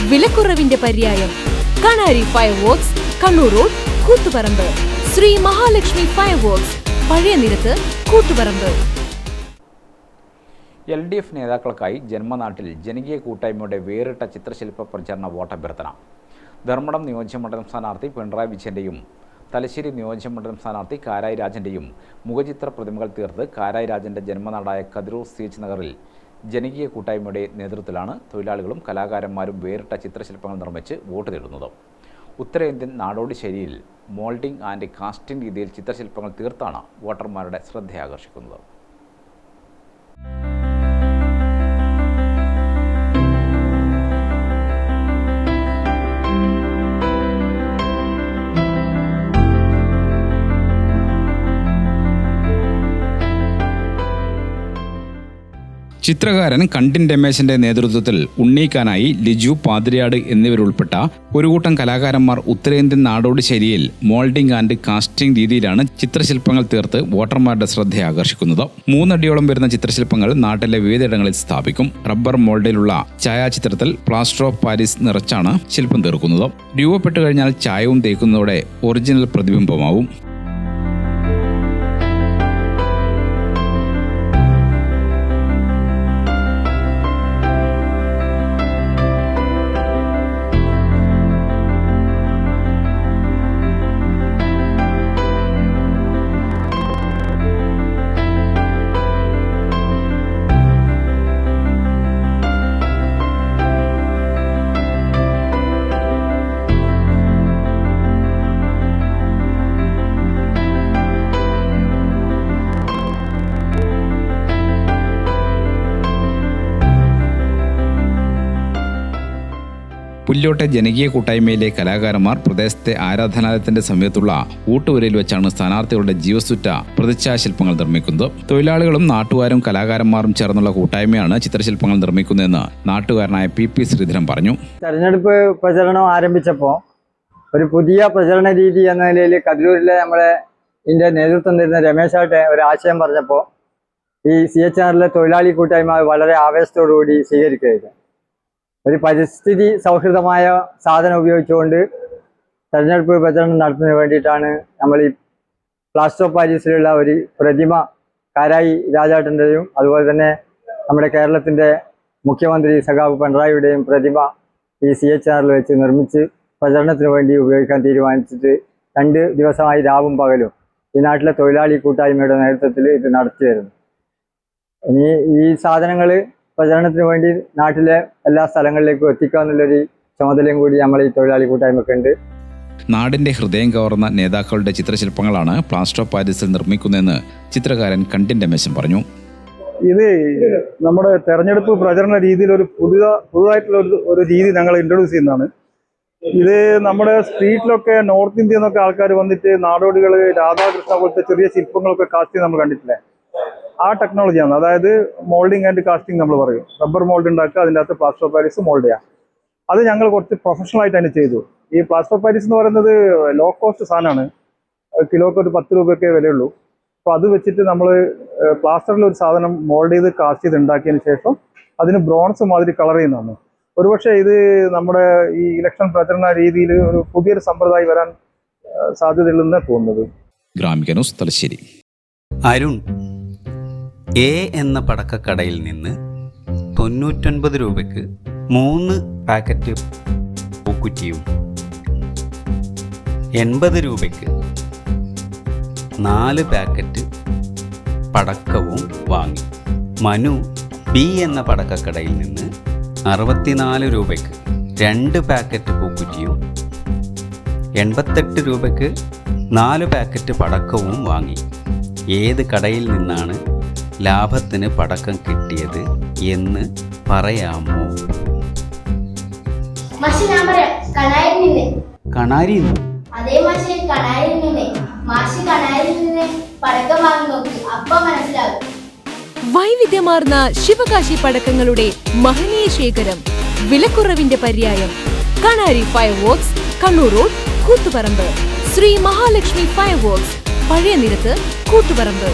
വിലക്കുറവിന്റെ പര്യായം. Kanari fireworks, Kannur road, Koothuparamba. Sri Mahalakshmi fireworks, പഴയ നിരത്ത്, കൂത്തുപറമ്പ്. LDF നേതാക്കൾക്കായി ജന്മനാട്ടിൽ ജനകീയ കൂട്ടായ്മയുടെ വേറിട്ട ചിത്രശില്പ പ്രചരണ വോട്ടഭ്യർത്ഥന. ധർമ്മടം നിയോജകമണ്ഡലം സ്ഥാനാർത്ഥി പിണറായി വിജയന്റെയും തലശ്ശേരി നിയോജകമണ്ഡലം സ്ഥാനാർത്ഥി കാരായി രാജന്റെയും മുഖചിത്ര പ്രതിമകൾ തീർത്ത് കാരായി രാജന്റെ ജന്മനാടായ കതിരൂർ CH നഗറിൽ ജനകീയ കൂട്ടായ്മയുടെ നേതൃത്വത്തിലാണ് തൊഴിലാളികളും കലാകാരന്മാരും വേറിട്ട ചിത്രശില്പങ്ങൾ നിർമ്മിച്ച് വോട്ട് തേടുന്നത്. ഉത്തരേന്ത്യൻ നാടോടി ശൈലിയിൽ മോൾഡിംഗ് ആൻഡ് കാസ്റ്റിംഗ് രീതിയിൽ ചിത്രശില്പങ്ങൾ തീർത്താണ് വോട്ടർമാരുടെ ശ്രദ്ധയാകർഷിക്കുന്നത്. ചിത്രകാരൻ കണ്ടിൻ രമേശന്റെ നേതൃത്വത്തിൽ ഉണ്ണീക്കാനായി ലിജു പാതിരിയാട് എന്നിവരുൾപ്പെട്ട ഒരു കൂട്ടം കലാകാരന്മാർ ഉത്തരേന്ത്യൻ നാടോടി ശൈലിയിൽ മോൾഡിംഗ് ആൻഡ് കാസ്റ്റിംഗ് രീതിയിലാണ് ചിത്രശില്പങ്ങൾ തീർത്ത് വോട്ടർമാരുടെ ശ്രദ്ധയാകർഷിക്കുന്നത്. 3 അടിയോളം വരുന്ന ചിത്രശില്പങ്ങൾ നാട്ടിലെ വിവിധയിടങ്ങളിൽ സ്ഥാപിക്കും. റബ്ബർ മോൾഡിലുള്ള ഛായാചിത്രത്തിൽ പ്ലാസ്റ്റർ ഓഫ് പാരീസ് നിറച്ചാണ് ശില്പം തീർക്കുന്നത്. രൂപപ്പെട്ടു കഴിഞ്ഞാൽ ചായവും തേക്കുന്നതോടെ ഒറിജിനൽ പ്രതിബിംബമാവും. പുല്ലോട്ടെ ജനകീയ കൂട്ടായ്മയിലെ കലാകാരന്മാർ പ്രദേശത്തെ ആരാധനാലയത്തിന്റെ സമീപത്തുള്ള ഊട്ടുവരയിൽ വെച്ചാണ് സ്ഥാനാർത്ഥികളുടെ ജീവസുറ്റ പ്രതിച്ഛാശില്പങ്ങൾ നിർമ്മിക്കുന്നത്. തൊഴിലാളികളും നാട്ടുകാരും കലാകാരന്മാരും ചേർന്നുള്ള കൂട്ടായ്മയാണ് ചിത്രശില്പങ്ങൾ നിർമ്മിക്കുന്നതെന്ന് നാട്ടുകാരനായ PP ശ്രീധരൻ പറഞ്ഞു. തെരഞ്ഞെടുപ്പ് പ്രചരണം ആരംഭിച്ചപ്പോൾ ഒരു പുതിയ പ്രചരണ രീതി എന്ന നിലയിൽ കതിരൂരിലെ ഇതിന്റെ നേതൃത്വം തരുന്ന രമേശാട്ടെ ഒരു ആശയം പറഞ്ഞപ്പോൾ ഈ CH നഗറിലെ തൊഴിലാളി കൂട്ടായ്മ വളരെ ആവേശത്തോടുകൂടി സ്വീകരിക്കുകയായിരുന്നു. ഒരു പരിസ്ഥിതി സൗഹൃദമായ സാധനം ഉപയോഗിച്ചുകൊണ്ട് തെരഞ്ഞെടുപ്പ് പ്രചരണം നടത്തുന്നതിന് വേണ്ടിയിട്ടാണ് നമ്മൾ ഈ പ്ലാസ്റ്റർ ഓഫ് പാരീസിലുള്ള ഒരു പ്രതിമ കാരായി രാജാട്ടൻ്റെയും അതുപോലെ തന്നെ നമ്മുടെ കേരളത്തിൻ്റെ മുഖ്യമന്ത്രി സഖാവ് പിണറായിയുടെയും പ്രതിമ ഈ CH നഗറിൽ വെച്ച് നിർമ്മിച്ച് പ്രചരണത്തിന് വേണ്ടി ഉപയോഗിക്കാൻ തീരുമാനിച്ചിട്ട് 2 ദിവസമായി രാവും പകലും ഈ നാട്ടിലെ തൊഴിലാളി കൂട്ടായ്മയുടെ നേതൃത്വത്തിൽ ഇത് നടത്തി വരുന്നു. ഇനി ഈ സാധനങ്ങൾ പ്രചരണത്തിന് വേണ്ടി നാട്ടിലെ എല്ലാ സ്ഥലങ്ങളിലേക്കും എത്തിക്കുക എന്നുള്ളൊരു ചുമതലയും കൂടി നമ്മൾ ഈ തൊഴിലാളി കൂട്ടായ്മക്കുണ്ട്. നാടിന്റെ ഹൃദയം കവർന്ന നേതാക്കളുടെ ചിത്രശില്പങ്ങളാണ് പ്ലാസ്റ്റർ ഓഫ് പാരീസിൽ നിർമ്മിക്കുന്നതെന്ന് ചിത്രകാരൻ കണ്ടിൻ രമേശൻ പറഞ്ഞു. ഇത് നമ്മുടെ തെരഞ്ഞെടുപ്പ് പ്രചരണ രീതിയിൽ ഒരു പുതുതായിട്ടുള്ള ഒരു രീതി ഞങ്ങൾ ഇൻട്രൊഡ്യൂസ് ചെയ്യുന്നതാണ്. ഇത് നമ്മുടെ സ്ട്രീറ്റിലൊക്കെ നോർത്ത് ഇന്ത്യയിൽ നിന്നൊക്കെ ആൾക്കാർ വന്നിട്ട് നാടോടികൾ രാധാകൃഷ്ണ പോലത്തെ ചെറിയ ശില്പങ്ങളൊക്കെ കാസ്റ്റ് ചെയ്ത് നമ്മൾ കണ്ടിട്ടില്ലേ, ആ ടെക്നോളജിയാണ്. അതായത് മോൾഡിംഗ് ആൻഡ് കാസ്റ്റിംഗ് നമ്മൾ പറയും. റബ്ബർ മോൾഡ് ഉണ്ടാക്കുക, അതിൻ്റെ അകത്ത് പ്ലാസ്റ്റർ ഓഫ് പാരീസ് മോൾഡ് ചെയ്യുക. അത് ഞങ്ങൾ കുറച്ച് പ്രൊഫഷണൽ ആയിട്ട് തന്നെ ചെയ്തു. ഈ പ്ലാസ്റ്റർ ഓഫ് പാരീസ് എന്ന് പറയുന്നത് ലോ കോസ്റ്റ് സാധനമാണ്. കിലോക്ക് ഒരു 10 രൂപയൊക്കെ വിലയുള്ളൂ. അപ്പോൾ അത് വെച്ചിട്ട് നമ്മൾ പ്ലാസ്റ്ററിൽ ഒരു സാധനം മോൾഡ് ചെയ്ത് കാസ്റ്റ് ചെയ്ത് ഉണ്ടാക്കിയതിന് ശേഷം അതിന് ബ്രോൺസ് മാതിരി കളർ ചെയ്യുന്നതാണ്. ഒരുപക്ഷെ ഇത് നമ്മുടെ ഈ ഇലക്ഷൻ പ്രചരണ രീതിയിൽ ഒരു പുതിയൊരു സമ്പ്രദായം വരാൻ സാധ്യതയുള്ളതെന്ന് തോന്നുന്നത്. ഗ്രാമിക ന്യൂസ്, തലശ്ശേരി. അരുൺ A എന്ന പടക്കക്കടയിൽ നിന്ന് 99 രൂപയ്ക്ക് 3 പാക്കറ്റ് പൂക്കുറ്റിയും 80 രൂപയ്ക്ക് 4 പാക്കറ്റ് പടക്കവും വാങ്ങി. മനു B എന്ന പടക്കക്കടയിൽ നിന്ന് 64 രൂപയ്ക്ക് 2 പാക്കറ്റ് പൂക്കുറ്റിയും 88 രൂപയ്ക്ക് 4 പാക്കറ്റ് പടക്കവും വാങ്ങി. ഏത് കടയിൽ നിന്നാണ് ലാഭത്തിന് പടക്കം കിട്ടിയത് എന്ന് പറയാമോ? കണാരി വൈവിധ്യമാർന്ന ശിവകാശി പടക്കങ്ങളുടെ മഹനീയ ശേഖരം, വിലക്കുറവിന്റെ പര്യായം. Kanari fireworks, Kannur road, Koothuparamba. Sri Mahalakshmi fireworks, പഴയ നിരത്ത്, കൂത്തുപറമ്പ്.